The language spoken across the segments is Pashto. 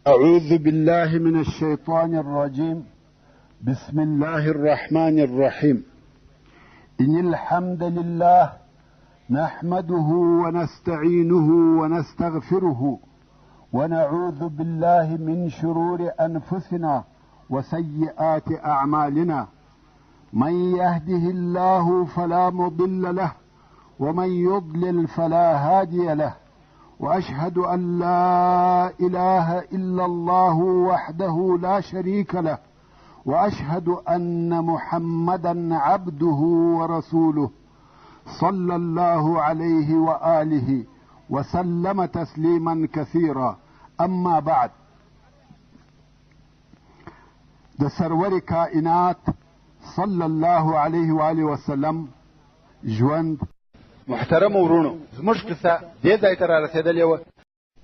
أعوذ بالله من الشيطان الرجيم. بسم الله الرحمن الرحيم. إن الحمد لله نحمده ونستعينه ونستغفره ونعوذ بالله من شرور أنفسنا وسيئات أعمالنا. من يهده الله فلا مضل له ومن يضلل فلا هادي له، وأشهد أن لا إله إلا الله وحده لا شريك له، وأشهد أن محمدا عبده ورسوله صلى الله عليه وآله وسلم تسليما كثيرا. أما بعد، د سرور کائنات صلی الله علیه و آله وسلم ژوند. محترم ورونو، زموږ قصه دې ځای ته را رسېدلې وه.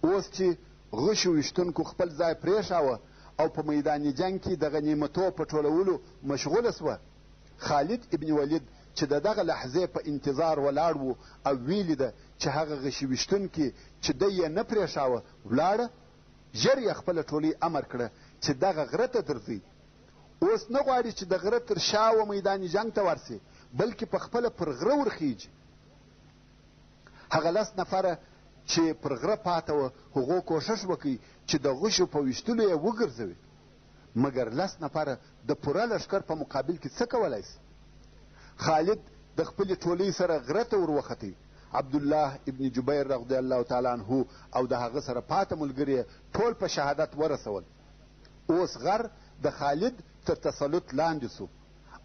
اوس چې غشو ویشتونکو خپل ځای پرېښاوه او په میدان جنګ کې د غنیمتو په ټولولو مشغوله سوه، خالد ابن ولید چې د دغه لحظې په انتظار ولاړ و او ویلي ده چې هغه غشي ویشتونکي چې دی یې نه پرېښاوه ولاړه، ژر یې خپله ټولۍ امر کړه چې دغه غره ته درځئ. اوس نه غواړي چې د غره تر شا و میدان جنګ ته ورسي، بلکې په خپله پر غره ورخیږي. هغه 10 نفره چې پر غره پاته وه هغو کوښښ وکړي چې د غشو په ویشتلو یې وګرځوي، مګر 10 نفره د پوره لښکر په مقابل کې څه کولی سي؟ خالد د خپلې ټولۍ سره غره ته وروختی. عبدالله ابن جبیر رضی الله تعالی عنه او د هغه سره پاته ملګري ټول په شهادت ورسول. اوس غر د خالد تر تسلط لاندې سو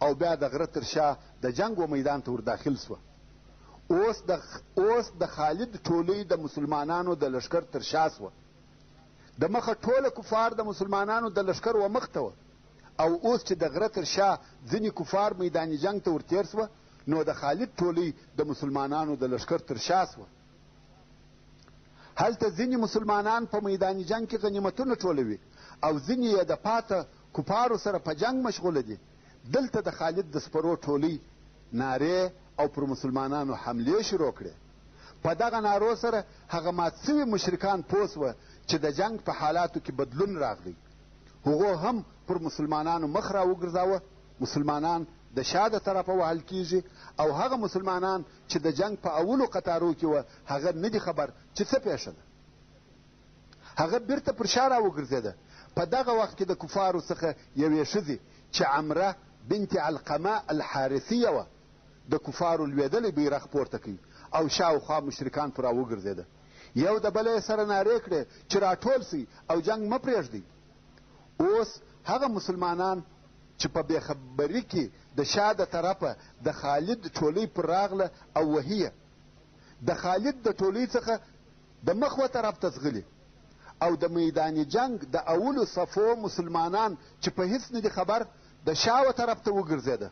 او بیا د غره تر شا د جنګ و میدان ته ورداخل سوه. اوس د خالد ټولۍ د مسلمانانو د لښکر تر شا سوه. د مخه ټوله کفار د مسلمانانو د لښکر و مخ ته وه، او اوس چې د غره تر شا ځینې کفار میدان جنګ ته ورتېر سوه، نو د خالد ټولۍ د مسلمانانو د لښکر تر شا سوه. هلته ځینې مسلمانان په میدان جنګ کې غنیمتونه ټولوي او ځینې یې د پاته کفارو سره په جنګ مشغوله دي. دلته د خالد د سپرو ټولۍ نارې او پر مسلمانانو حملې شروع کړې. په دغه نارو سره هغه مات سوي مشرکان پوه سوه چې د جنګ په حالاتو کې بدلون راغلی. هغو هم پر مسلمانانو مخ را وګرځاوه. مسلمانان د شا د طرفه وهل کیږي او هغه مسلمانان چې د جنګ په اولو قطارو کې وه هغه نه دي خبر چې څه پیښه ده. هغه بیرته پر شا را وګرځېده. په دغه وخت کې د کفارو څخه یوې ښځې چې عمره بنت علقمه الحارثیه وه د کفارو لوېدلی بیرغ پورته کوي او شاوخوا مشرکان پر راوګرځېده. یو د بله سره نارې کړې چې راټول سئ او جنګ مه پرېږدئ. اوس هغه مسلمانان چې په بېخبري کې د شا د طرفه د خالد ټولۍ پر راغله او وهیه، د خالد د ټولۍ څخه د مخ و طرف ته ځغلي او د میدان جنګ د اولو صفو مسلمانان چې په هیڅ نه دي خبر د شا و طرف ته وګرځېده.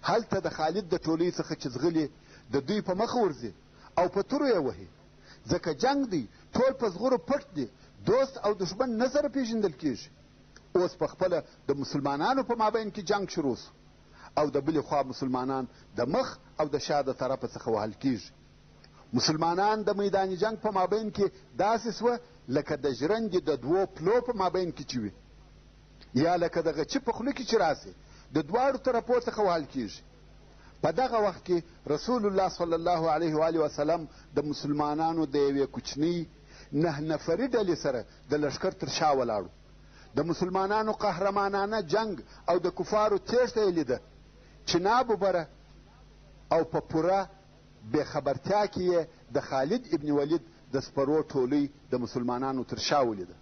هلته د خالد د ټولۍ څخه چې ځغلي د دوی په مخه ورځي او په تورو یې وهي، ځکه جنګ دی، ټول په زغرو پټ دي، دوست او دشمن نه سره پیژندل کېږي. اوس په خپله د مسلمانانو په مابین کې جنګ شروع سو او د بلې خوا مسلمانان د مخ او د شا د طرفه څخه وهل کېږي. مسلمانان د میدان جنګ په مابین کې داسې سوه لکه د ژرندې د دوو پلو په مابین کې چې وي، یا لکه د غچي په خوله کې چې راسي د دواړو طرفو څخه وهل کېږي. په دغه وخت کې رسول الله صلی الله علیه و آله وسلم د مسلمانانو د یوې کوچنۍ 9 نفري ډلې سره د لښکر تر شا ولاړو. د مسلمانانو قهرمانانه جنګ او د کفارو تېښته یې لیده چې ناببره او په پوره بېخبرتیا کې یې د خالد ابن ولید د سپرو ټولۍ د مسلمانانو تر شا ولیده.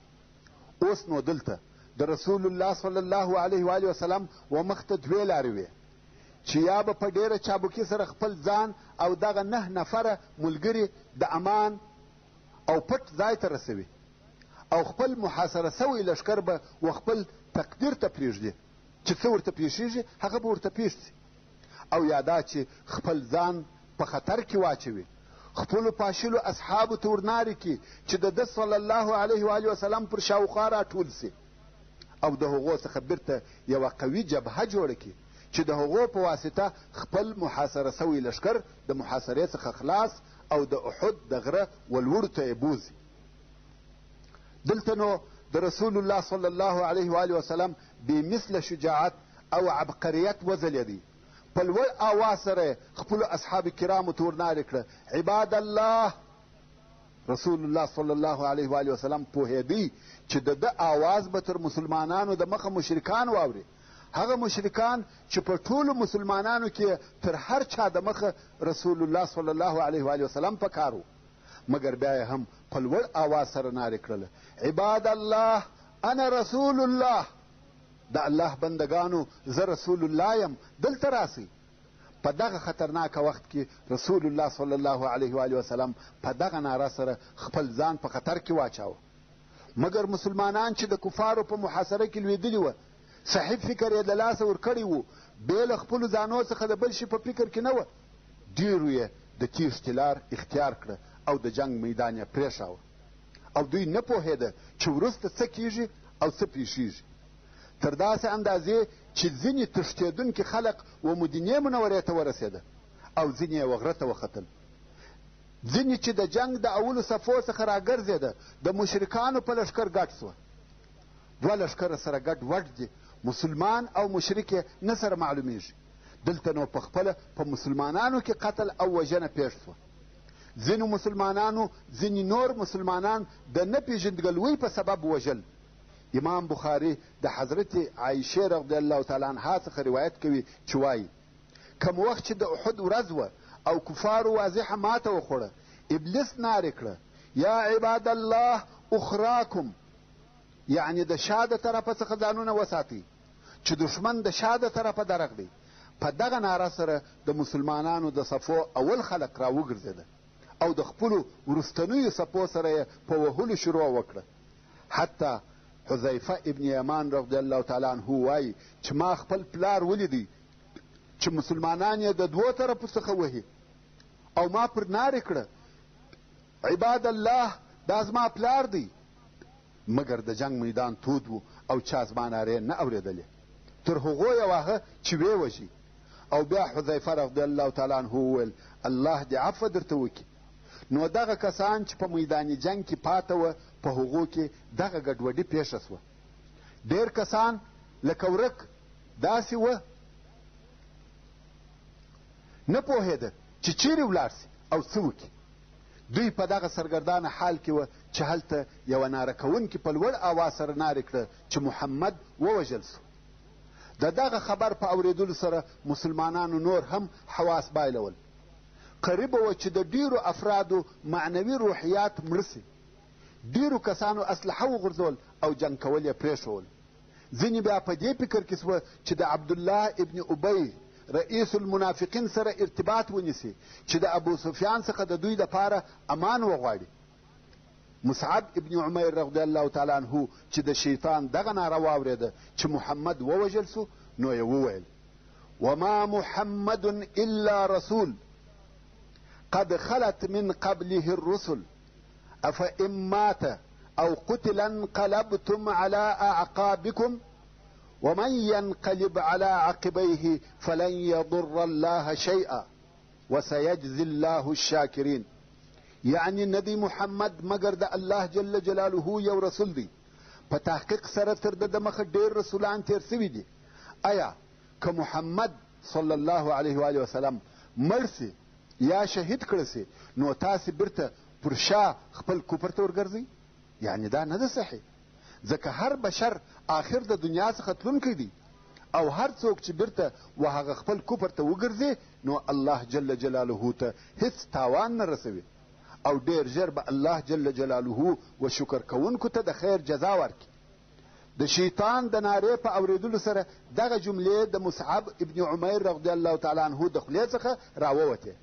اوس نو دلته د رسول الله صلی الله علیه و آله وسلم و مخته 2 لارې وې چې یا به په ډېره چابکي سره خپل ځان او دغه 9 نفره ملګري د امان او پټ ځای ته رسوي او خپل محاصره سوی لښکر به و خپل تقدیر ته پرېږدي چې څه ورته پیښیږي هغه به ورته پیښ سي، او یا دا چې خپل ځان په خطر کې واچوي، خپلو پاشلو اصحابو ته ورنارې کړي چې د ده صلی الله علیه و آله وسلم پر شاوخوا راټول سي او د هغو څخه بیرته یوه قوي جبهه جوړه کړي چې د هغو په واسطه خپل محاصره سوی لښکر د محاصرې څخه خلاص او د احد د غره ولوړو ته یې بوځي. دلته نو د رسول الله صلی الله علیه و آله وسلم بېمثله شجاعت او عبقریت وځلېدی. په لوړ آواز سره خپلو اصحاب کرامو ته ورنارې کړه: عباد الله. رسول الله صلی الله علیه و آله وسلم پوهېدی چې د ده آواز به تر مسلمانانو د مخه مشرکان واوري، هغه مشرکان چې په ټولو مسلمانانو کې تر هر چا د مخه رسول الله صلی الله علیه و آله وسلم په کار و. مګر بیا یې هم په لوړ آواز سره نارې کړله: عباد الله انا رسول الله. د الله بندگانو زه رسول الله یم، دلته راسئ. په دغه خطرناکه وخت کې رسول الله صلی الله علیه و آله وسلم په دغه ناره سره خپل ځان په خطر کې واچاوه. مګر مسلمانان چې د کفارو په محاصره کې لوېدلي وه، صحیح فکر یې د لاسه ورکړی و، بې له خپلو ځانو څخه د بل شي په فکر کې نه وه. ډېرو یې د تیښتې لار اختیار کړه او د جنگ میدان یې پرېښاوه، او دوی نه پوهېده چې وروسته څه کیږي او څه پیښیږي. تر داسې اندازې چې ځینې تښتېدونکي خلق و مدینې منورې ته ورسېده او ځینې یې وغره ته وختل. ځینې چې د جنگ د اولو صفو څخه راګرځېده د مشرکانو په لښکر ګډ سوه. دوه لښکره سره ګډ وډ دي، مسلمان او مشرک یې نه سره معلومیږي. دلته نو په خپله په مسلمانانو کې قتل او وژنه پیښ سوه. ځینو مسلمانانو ځینې نور مسلمانان د نه پېژندګلوۍ په سبب وژل. امام بخاري د حضرت عایشې رضی الله تعالی عنها څخه روایت کوي چې وایي: کوم وخت چې د احد ورځ وه او کفارو واضحه ماته وخوړه، ابلیس نارې کړه: یا عباد الله اخراکم، یعنې د شا د طرفه څخه ځانونه وساتئ چې دښمن د شا د طرفه درغلی. په دغه ناره سره د مسلمانانو د صفو اول خلق را وګرځېده او د خپلو وروستنیو صفو سره یې په وهلو شروع وکړه. حتی حذیفه ابن یمان رضی الله تعالی عنه وایي چې ما خپل پلار ولیدی چې مسلمانان یې د دوو طرفو څخه وهي، او ما پر نارې کړه: عباد الله دا زما پلار دی. مګر د جنگ میدان تود و او چا زما نارې نه اورېدلې، تر هغو یې واهه چې ویې وژي. او بیا حذیفه رضی الله تعالی عنه وویل: الله دې عفو درته وکړي. نو دغه کسان چې په میدان جنگ کې پاته وه، په هغو کې دغه ګډوډي پیښه سوه. ډېر کسان لکه ورک داسې وه، نه پوهېده چې چیرې ولاړ سي او څه وکړي. دوی په دغه سرګردانه حال کې وه چې هلته یوه ناره کوونکي په لوړ آواز سره نارې کړه چې محمد ووژل سو. د دغه خبر په اورېدلو سره مسلمانانو نور هم حواس بایلول. قریبه وه چې د ډېرو افرادو معنوي روحیات مړه سي. ډېرو کسانو اسلحه وغورځول او جنګ کول یې پرېښول. ځینې بیا په دې فکر کې سوه چې د عبدالله ابن ابی رئیس المنافقین سره ارتباط ونیسي چې د ابو سفیان څخه د دوی دپاره امان وغواړي. مصعب ابن عمیر رضی الله تعالی عنه چې د شیطان دغه ناره واورېده چې محمد ووژل سو، نو یې وویل: وما محمد الا رسول قد خلت من قبله الرسل افإن مات او قتل انقلبتم على اعقابكم ومن ينقلب على عقبيه فلن يضر الله شيئا وسيجزي الله الشاكرين. یعنی ندی محمد مگر د الله جل جلاله یو رسول دی. په تحقیق سره تر د مخه ډېر رسولان تیر سوي دي. آیا که محمد صلی الله علیه و آله وسلم مړ سي یا شهید کړه سي، نو تاسې بیرته پر شا خپل کفر ته ورګرځئ؟ یعنې دا نه ده صحیح، ځکه هر بشر آخر د دنیا څخه تلونکی دی، او هر څوک چې بیرته و هغه خپل کفر ته وګرځي، نو الله جل جلاله ته هیڅ تاوان نه رسوي، او ډېر ژر به الله جل جلاله و شکر کوونکو ته د خیر جزا ورکړي. د شیطان د نارې په اورېدلو سره دغه جملې د مصعب ابن عمیر رضی الله تعالی عنه د خولې څخه راووتې.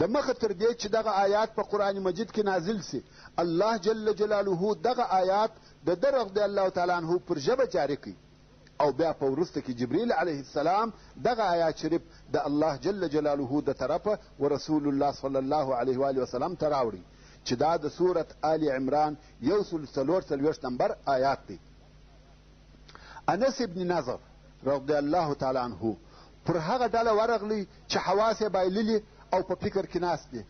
د مخه تر دې چې دغه آیات په قرآن مجید کې نازل سي، الله جل جلاله دغه آیات د ده رضی الله تعالی عنه پر ژبه جاري کړي، او بیا په وروسته کې جبریل علیه السلام دغه آیات شریف د الله جل جلاله د طرفه و رسول الله صلی الله علیه و آله وسلم ته راوړي، چې دا د سورت آل عمران 144 نمبر آیات دی. انس ابن نضر رضی الله تعالی عنه پر هغه ډله ورغلی چې حواس یې بایللي او په فکر کې ناست دی.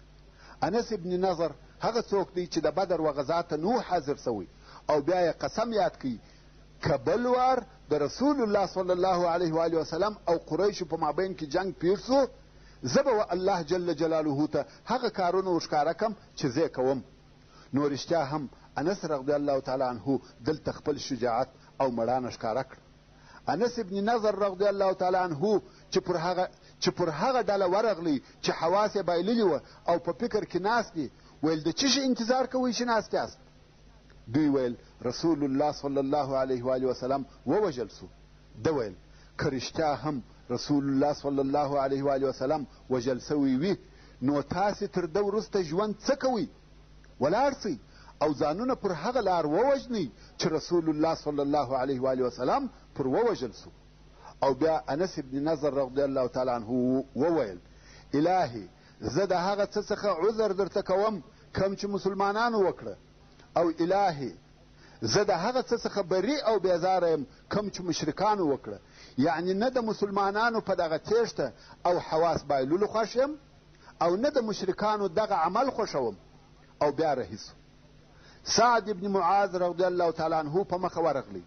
انس ابن نضر هغه څوک دی چې د بدر و غزا ته نو حاضر سوی او بیا یې قسم یاد کوي که بل وار د رسول الله صلی الله علیه و وسلم او قریشو په مابین کې جنگ پیر سو زه به الله جل جلاله ته هغه کارونه ورښکاره کم چې زه کوم. نو رښتیا هم انس رضی الله تعالی عنه دلته خپل شجاعت او مړانه ښکاره کړه. انس ابن نضر رضی الله تعالی عنه چې پر هغه ډله ورغلی چې حواس یې بایللي وه او په فکر کې ناست دي، ویل د څه شي انتظار کوئ چې ناست یاست؟ دوی ویل رسول الله صلی الله علیه و وسلم ووژل سو. ده ویل که رښتیا هم رسول الله صلی الله علیه و وسلم وژل سوی وي نو تاسې تر ده وروسته ژوند څه کوئ؟ ولاړ سئ او ځانونه پر هغه لار ووژنئ چې رسول الله صلی الله علیه و وسلم پر ووژل سو. او بیا انس ابن نضر رضی الله تعالی عنه وویل الهي زه د هغه څه څخه عذر درته کوم کوم چې مسلمانانو وکړه، او الهي زه د هغه څه څخه بری او بیزاره یم کوم چې مشرکانو وکړه. یعنی نه د مسلمانانو په دغه تیښته او حواس بایلولو خوښ یم او نه د مشرکانو دغه عمل خوښوم. او بیا رهي سو. سعد ابن معاذ رضی الله تعالی عنه په مخه ورغلی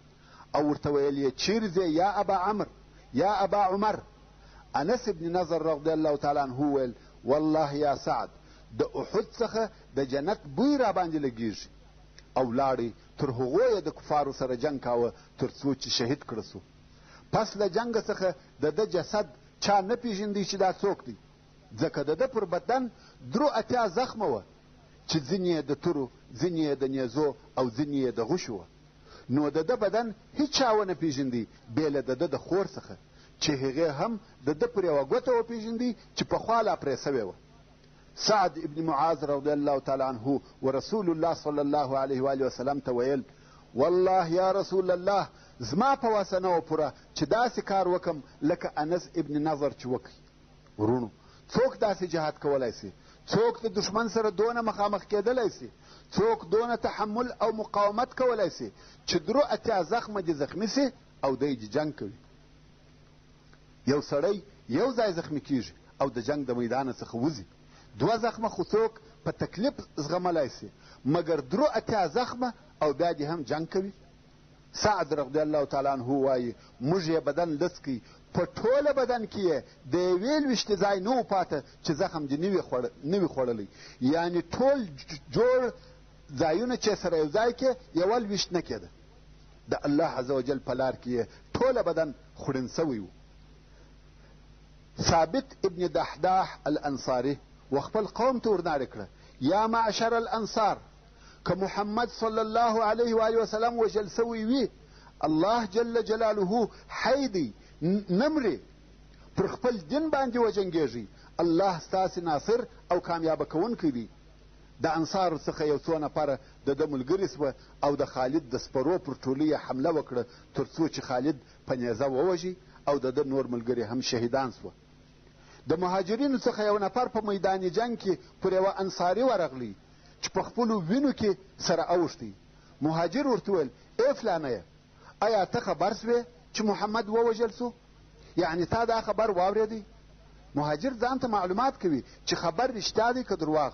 او ورته ویل یې چیرې ځې یا ابا عمر یا ابا عمر؟ انس ابن نضر رضی الله تعالی عنه ویل والله یا سعد د احد څخه د جنت بوی را باندې لګیږي. او لاړې تر هغو یې د کفارو سره جنګ کاوه تر څو چې شهید کړه سو. پس له جنګ څخه د ده جسد چا نه پیژندی چې دا څوک دی، ځکه د ده پر بدن 83 زخمه وه چې ځینې یې د تورو، ځینې یې د نیزو او ځینې یې د غوښو وه. نو د ده بدن هیچا ونه پیژندی بې له د ده د خور څخه چې هغې هم د ده پر یوه ګوته وپیژندی چې پخوا لا پرې سوې وه. سعد ابن معاذ رضی الله تعالی عنه ورسول الله صلی الله علیه و وسلم ته ویل والله یا رسول الله زما په وسه نه وه پوره چې داسې کار وکم لکه انس ابن نضر چې وکړي. ورونو څوک داسې جهاد کولی سي؟ څوک د دشمن سره دونه مخامخ کېدلی سي؟ څوک دونه تحمل او مقاومت کولی سي چې 83 زخمه دې زخمي سي او دی دې جنګ کوي؟ یو سړی یو ځای زخمي کیږي او د جنګ د میدانه څخه وځي. 2 زخمه خو څوک په تکلیف زغملی سي، مګر 83 زخمه او بیا دې هم جنګ کوي؟ سعد رضی الله تعالی عنه وایي موږ یې بدن لڅ کړي، په ټوله بدن کې یې د یوې لویشتې ځای نه و پاته چې زخم دې نه وي خوړلی. یعنې ټول جوړ ځایونه چې سره یو ځای کې یوه لویشت نه کېده. د الله عز وجل په لار کې یې ټوله بدن خوړن سوی و. ثابت ابن دحداح الانصاري وخپل قوم ته ورناړې کړه یا معشر الانصار که محمد صلی الله علیه و وسلم وژل سوی وي الله جل جلاله حی دی نمرې پر خپل دین باندې وجنګېږي، الله ستاسې ناصر او کامیابه کوونکی دی. د انصارو څخه یو څو نفره د ده ملګري سوه او د خالد د سپرو پر ټولۍ یې حمله وکړه تر څو چې خالد په نیزه ووژي او د ده نور ملګري هم شهیدان سوه. د مهاجرینو څخه یو نفر په میدان جنګ کې پر یوه انصاري ورغلی چې په خپلو وینو کې سره اوښتی. مهاجر ورته ویل ای فلانیه آیا ته خبر سوې چې محمد ووژل سو؟ یعنې تا دا خبر واورېدی؟ مهاجر ځان ته معلومات کوي چې خبر رښتیا دی که درواغ.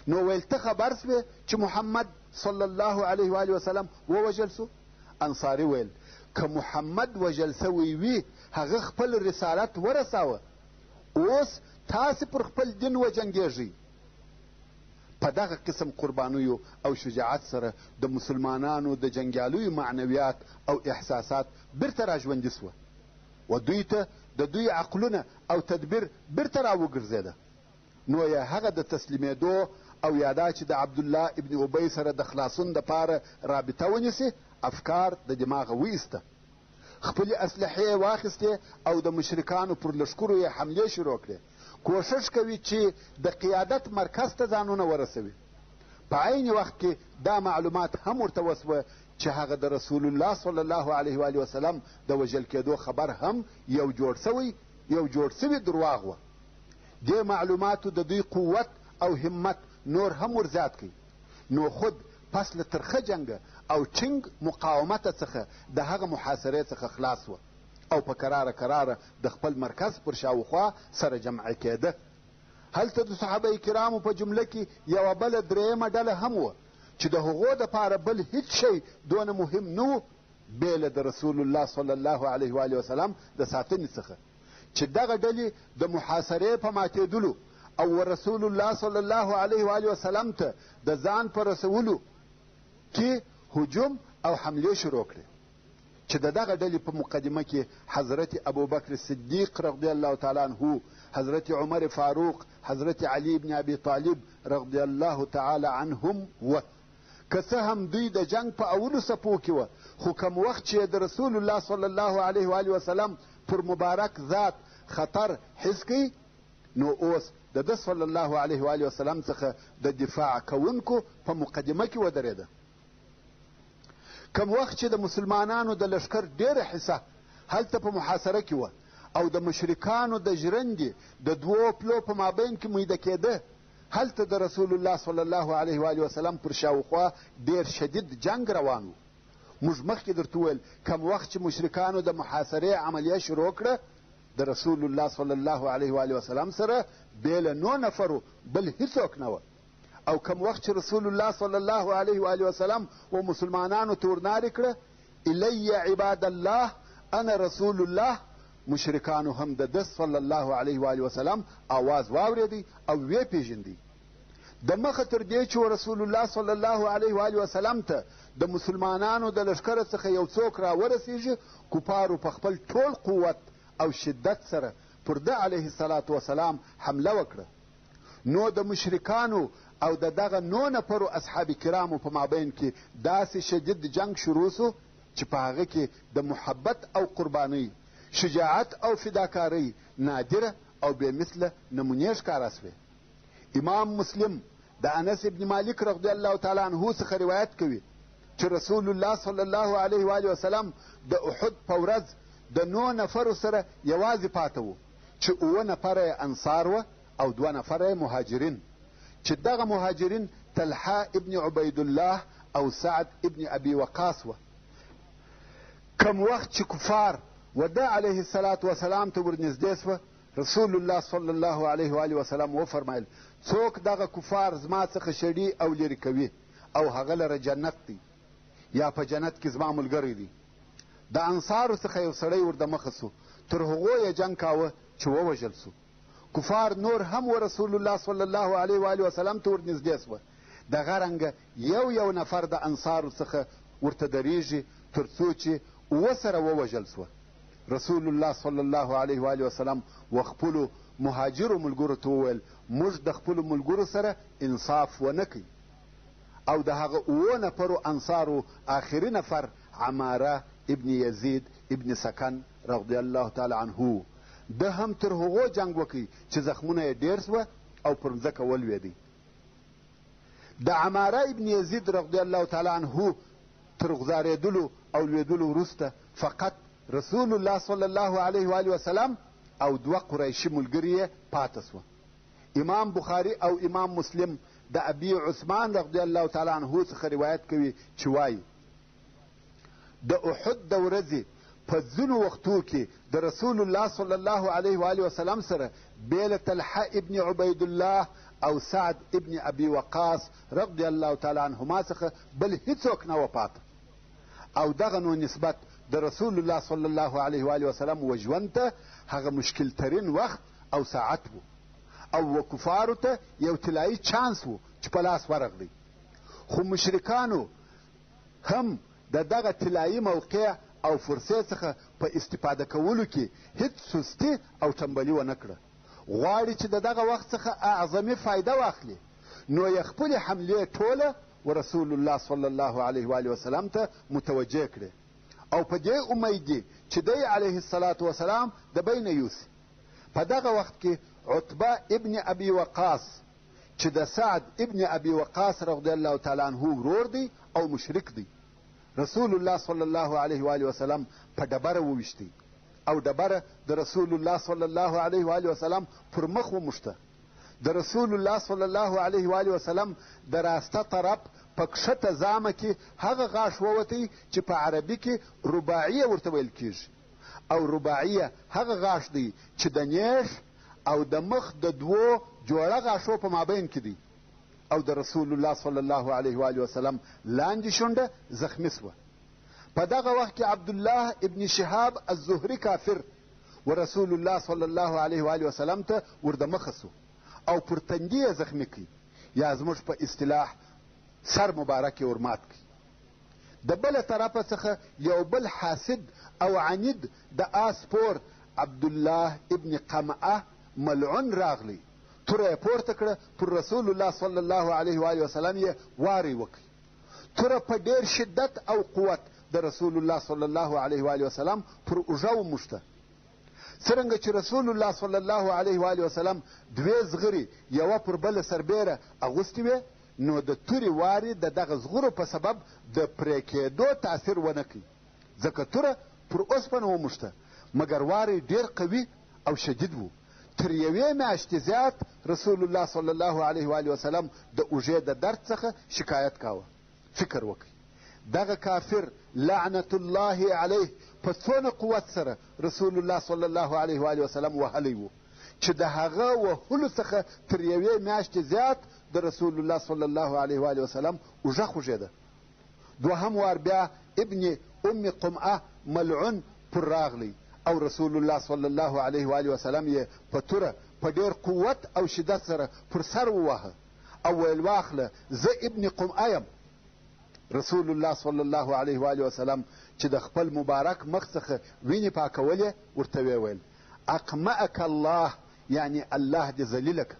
نو ویل ته خبر سوې چې محمد صلی الله علیه و وسلم ووژل سو؟ انصاري ویل که محمد وژل سوی وي هغه خپل رسالت ورساوه، اوس تاسې پر خپل دین وجنګېږئ. په دغه قسم قربانیو او شجاعت سره د مسلمانانو د جنګیالیو معنویات او احساسات بیرته راژوندي سوه و دوی ته د دوی عقلونه او تدبیر بیرته راوګرځېده. نو یا هغه د تسلیمېدو او یا دا چې د عبدالله ابن ابی سره د خلاصون دپاره رابطه ونیسي افکار د دماغه وایسته. خپلې اسلحې یې واخیستې او د مشرکانو پر لښکرو یې حملې شروع کړې. کوښښ کوي چې د قیادت مرکز ته ځانونه ورسوي. په عین وخت کې دا معلومات هم ورته وسوه چې هغه د رسول الله صلی الله علیه و وسلم د وژل کېدو خبر هم یو جوړ سوی درواغ وه. دې معلوماتو د دوی قوت او همت نور هم ورزیات کړي. نو خود پس له ترخه جنګه او ټینګ مقاومته څخه د هغه محاصرې څخه خلاص وه او په کراره د خپل مرکز پر شاوخوا سره جمع کېده. هلته د صحابه کرامو په جمله کې یوه بله درېیمه ډله هم وه چې د هغو دپاره بل هیڅ شی دونه مهم نه و بې له د رسول الله صلی الله علیه و آله وسلم د ساتنې څخه، چې دغه ډلې د محاصرې په ماتېدلو او رسول الله صلی الله علیه و آله وسلم ته د ځان په رسولو کې هجوم او حملې شروع کړې، چې د دغه ډلې په مقدمه کې حضرت ابوبکر صدیق رضی الله تعالی عنه، حضرت عمر فاروق، حضرت علی بن ابي طالب رضی الله تعالی عنهم و. که څه هم دوی د جنگ په اولو صفو کې وه، خو کم وخت چې د رسول الله صلی الله علیه و آله وسلم پر مبارک ذات خطر حس کوي، نو اوس د ده صلی الله علیه و آله وسلم څخه د دفاع کوونکو په مقدمه کې ودرېده. کم وخت چې د مسلمانانو د لښکر ډېره حصه هلته په محاصره کې وه او د مشرکانو د ژرندې د دوو پلو په مابین کې میده کېده، هلته د رسول الله صلی الله علیه و آله وسلم پر شاوخوا ډېر شدید جنگ روان و. موږ مخکې درته وویل کم وخت چې مشرکانو د محاصرې عملیه شروع کړه، د رسول الله صلی الله علیه و آله وسلم سره بې له 9 نفرو بل هیڅوک نه وه. او کم وخت چې رسول الله صلی الله علیه و آله وسلم و مسلمانانو ته ورنارې کړه الی عباد الله انا رسول الله، مشرکانو هم د ده صلی الله علیه و آله وسلم آواز واورېدی او ویې پېژندی. د مخه تر دې چې رسول الله صلی الله علیه و آله وسلم ته د مسلمانانو د لښکره څخه یو څوک راورسېږي، کفارو په خپل ټول قوت او شدت سره پر ده علیه الصلاة وسلام حمله وکړه. نو د مشرکانو او د دغه 9 نفرو اصحاب کرامو په مابین کې داسې شدید جنگ شروع سو چې په هغه کې د محبت او قربانۍ، شجاعت او فداکارۍ نادره او بې مثله نمونې ښکاره سوې. امام مسلم د انس ابن مالک رضی الله تعالی عنه څخه روایت کوي چې رسول الله صلی الله علیه و آله وسلم د احد په ورځ د 9 نفرو سره یوازې پاته و، چې 7 نفره یې انصار وه او 2 نفره یې مهاجرین، چې دغه مهاجرین طلحه ابن عبید الله او سعد ابن ابي وقاص وه. کم وخت چې کفار و ده علیه الصلاة وسلام ته ورنږدې سوه، رسول الله صلی الله علیه و آله وسلم وفرمایل څوک دغه کفار زما څخه شړي او لرې کوي او هغه لره جنت دی، یا په جنت کې زما ملګری دی. د انصارو څخه یو سړی ور دمخه سو، تر هغو یې جنګ کاوه چې ووژل سو. کفار نور هم و رسول الله صلی الله علیه و آله وسلم ته ورنږدې سوه. دغه رنګه یو نفر د انصارو څخه ورته درېږي تر څو چې 7 سره ووژل سوه. رسول الله صلی الله علیه و آله وسلم و خپلو مهاجرو ملګرو ته وویل موږ د خپلو ملګرو سره انصاف ونه کوي. او د هغه 7 نفرو انصارو آخري نفر عماره ابن یزید ابن سکن رضی الله تعالی عنه، ده هم تر هغو جنگ وکړي چې زخمونه یې ډېر سوه او پر مځکه ولوېدی. د عماره ابن یزید رضی الله تعالی عنه تر غذارېدلو او لوېدلو وروسته فقط رسول الله صلی الله علیه و آله وسلم او 2 قریشي ملګري یې پاته سوه. امام بخاري او امام مسلم د ابي عثمان رضی الله تعالی عنه څخه روایت کوي چې وایي د احد د ورځې په ځینو وختو کې د رسول الله صلی الله علیه و آله وسلم سره بې له طلحه ابن عبید الله او سعد ابن ابي وقاص رضی الله تعالی عنهما څخه بل هیڅوک نه و پاته. او دغه نو نسبت د رسول الله صلی الله علیه و آله وسلم و ژوند ته هغه مشکل ترین وخت او ساعت و، او و کفارو ته یو طلایي چانس و چې په لاس ورغلی. خو مشرکانو هم د دغه طلایي موقع او فرصې څخه په استفاده کولو کې هیڅ سستي او ټنبلي ونه کړه. غواړي چې د دغه وخت څخه اعظمي فایده واخلي، نو یې خپلې حملې ټوله و رسول الله صلی الله علیه و آله وسلم ته متوجه کړې، او په دې امید دی چې دی علیه الصلاة وسلام د بینه یوسي. په دغه وخت کې عتبه ابن ابي وقاص چې د سعد ابن ابي وقاص رضی الله تعالی عنه ورور دی او مشرک دی، رسول الله صلی الله علیه و آله وسلم په ډبره وویشتی او ډبره د رسول الله صلی الله علیه و آله وسلم پر مخ وموښته. د رسول الله صلی الله علیه و آله وسلم د راسته طرف په کښته زامه کې هغه غاښ ووتی چې په عربي کې رباعیه ورته ویل کېږي، او رباعیه هغه غاښ دی چې د نیش او د مخ د 2 جوړه غاښو په مابین کې دی. او د رسول الله صلی الله علیه و آله وسلم لاندې شونډه زخمی سوه. په دغه وخت کې عبدالله ابن شهاب الزهري کافر و رسول الله صلی الله علیه و آله وسلم ته وردمخه سو او پر تندي یې زخمی کړي، یا زموږ په اصطلاح سر مبارک یې ورمات کړي. د بله طرفه څخه یو بل حاسد او عنید د آس پور عبدالله ابن قمعه ملعون راغلی، توره یې پورته کړه، پر رسول الله صلی الله علیه و آله وسلم یې واری وکړي. توره په ډېر شدت او قوت د رسول الله صلی الله علیه و آله وسلم پر اوږه وموښته. څرنګه چې رسول الله صلی الله علیه و آله وسلم دوې زغرې یوه پر بله سربیره اغوستې وې، نو د تورې وارې د دغه زغرو په سبب د پرې کېدو تاثیر ونه کوي، ځکه توره پر اوسپنه وموښته، مګر واری ډېر قوي او شدید و. تر یوې میاشتې زیات رسول الله صلی الله علیه و آله وسلم د اوږې د درد څخه شکایت کاوه. فکر وکړئ دغه کافر لعنت الله علیه په څونه قوت سره رسول الله صلی الله علیه و آله وسلم وهلی و چې د هغه وهلو څخه تر یوې میاشتې زیات د رسول الله صلی الله علیه و آله وسلم اوږه خوږېده. دوهم وار بیا ابن ام قمعه ملعون پر راغلی او رسول الله صلی الله علیه و آله وسلم یې په توره په ډېر قوت او شدت سره پر سر وواهه او ویل واخله زه ابن قمعه یم. رسول الله صلی الله علیه و آله وسلم چې د خپل مبارک مخ څخه وینې پاکولې ورته ویل اقمعک الله، یعنی الله دې ذلیله که.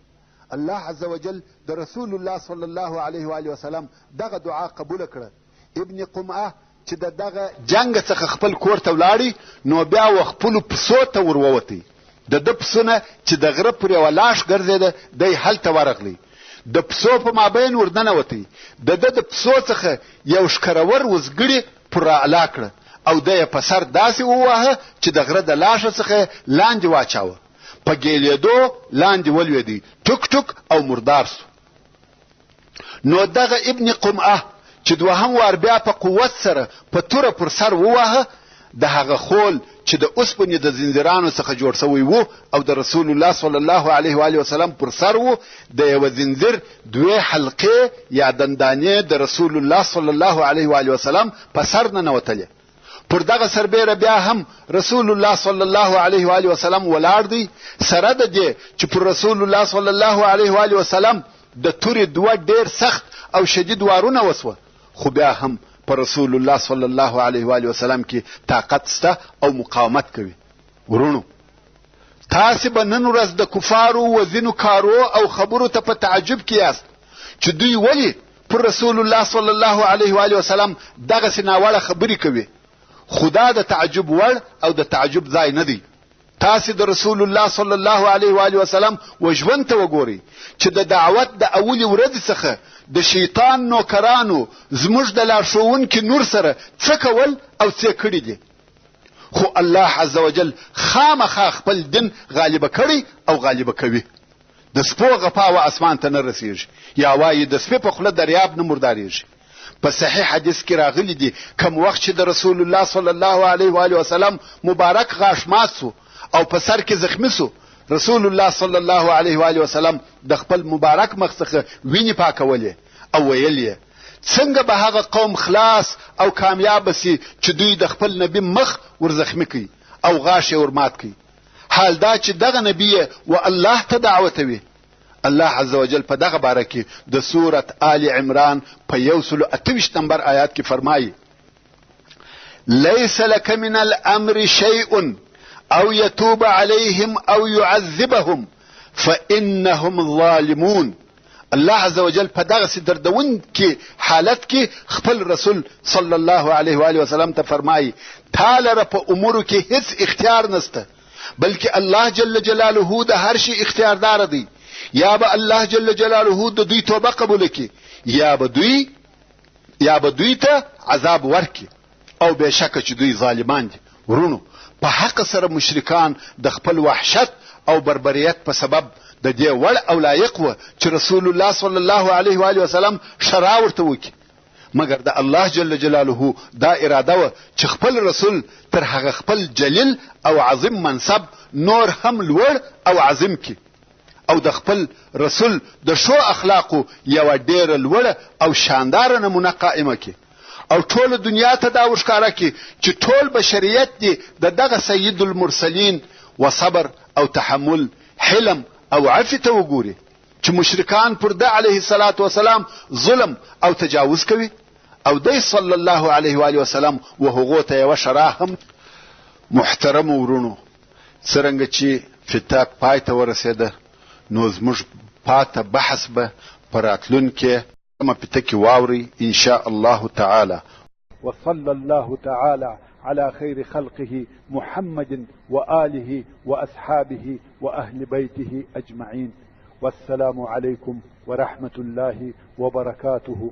الله عز وجل د رسول الله صلی الله علیه و آله وسلم دغه دعا قبوله کړه. ابن قمعه چې د دغه جنګ څخه خپل کور ته ولاړی، نو بیا و خپلو پسو ته ور ووتی. د ده پسونه چې د غره پر یوه لاش ګرځېده دی هلته ورغلی، د پسو په مابین ور ننوتی، د ده د پسو څخه یو ښکرور وزګړي پر راعلا کړه او ده یې په سر داسې وواهه چې د غره د لاشه څخه لاندې واچاوه. په ګیلېدو لاندې ولوېدی، ټوک ټوک او مردار سو. نو دغه ابن قمعه چې دوهم وار بیا په قوت سره په توره پر سر وواهه، د هغه خول چې د اوسپنې د زنځیرانو څخه جوړ سوی و او د رسول الله صلی الله علیه و آله وسلم پر سر و، د یوه زنځیر دوې حلقې یا دندانې د رسول الله صلی الله علیه و آله وسلم په سر ننوتلې. پر دغه سربیره بیا هم رسول الله صلی الله علیه و آله وسلم ولاړ دی، سره د دې چې پر رسول الله صلی الله علیه و آله وسلم د تورې دوه ډېر سخت او شدید وارونه وسوه، خو بیا هم په رسول الله صلی الله علیه و آله وسلم کې طاقت سته او مقاومت کوي. ورونو تاسې به نن ورځ د کفارو و ځینو کارو او خبرو ته په تعجب کې یاست چې دوی ولې پر رسول الله صلی الله علیه و آله وسلم دغسې ناوړه خبرې کوي. خدا د تعجب وړ او د تعجب ځای نه دی. تاسې د رسول الله صلی الله علیه و آله وسلم و ژوند ته وګورئ چې د دعوت د اولې ورځې څخه د شیطان نوکرانو زموږ د لارښوونکي نور سره څه کول او څه کړي دي. خو الله عز وجل خامخا خپل دین غالبه کړی او غالبه کوي. د سپو غپاوه اسمان ته نه رسیږي، یا وایي د سپې په خوله دریاب نه مرداریږي. په صحیح حدیث کې راغلی دي کم وخت چې د رسول الله صلی الله علیه و آله وسلم مبارک غاښ مات سو او په سر کې زخمی سو، رسول الله صلی الله علیه و آله وسلم د خپل مبارک مخ څخه وینې پاکولې او ویل یې څنګه به هغه قوم خلاص او کامیاب سي چې دوی د خپل نبی مخ ورزخمی کوي او غاښ یې ورمات کوي. حال دا چې دغه نبی و الله ته دعوتوي. الله عز وجل په دغه باره کې د سورت آل عمران په 128 نمبر آیات کې فرمایي لیس لک من الامر شیء او یتوب علیهم او يعذبهم فانهم ظالمون. الله عز وجل په دغه دردون کې حالت کې خپل رسول صلی الله علیه و آله وسلم ته فرمایي تعالی په امورو کې هیڅ اختیار نشته، بلکې الله جل جلاله د هر شي اختیاردار دی. یا به الله جل جلاله د دوی توبه قبول کړي، یا به دوی ته عذاب ورکړي، او بېشکه چې دوی ظالمان دي. ورونو په حق سره مشرکان د خپل وحشت او بربریت په سبب د دې وړ او لایق و چې رسول الله صلی الله علیه و آله وسلم شرع ورته وکړي، مګر د الله جل جلاله دا اراده و چې خپل رسول تر هغه خپل جلیل او عظیم منصب نور هم لوړ او عظیم کړي. او د خپل رسول د ښو اخلاقو یوه ډېره لوړه او شانداره نمونه قائمه کړي او ټوله دنیا ته دا وښکاره کړي چې ټول بشریت دې د دغه سید المرسلین و صبر او تحمل حلم او عفو ته وګوري چې مشرکان پر ده علیه الصلاة والسلام ظلم او تجاوز کوي او دی صلی الله علیه و آله وسلم و هغو ته یوه شرح هم. محترم ورونو، څرنګه چې فتاق پای ته ورسېده نو زموږ پاته بحث به په راتلونکې پته کې واورئ ان شاء الله تعالی. وصلى الله تعالى على خير خلقه محمد وآله وأصحابه وأهل بيته أجمعين. والسلام عليكم ورحمة الله وبركاته.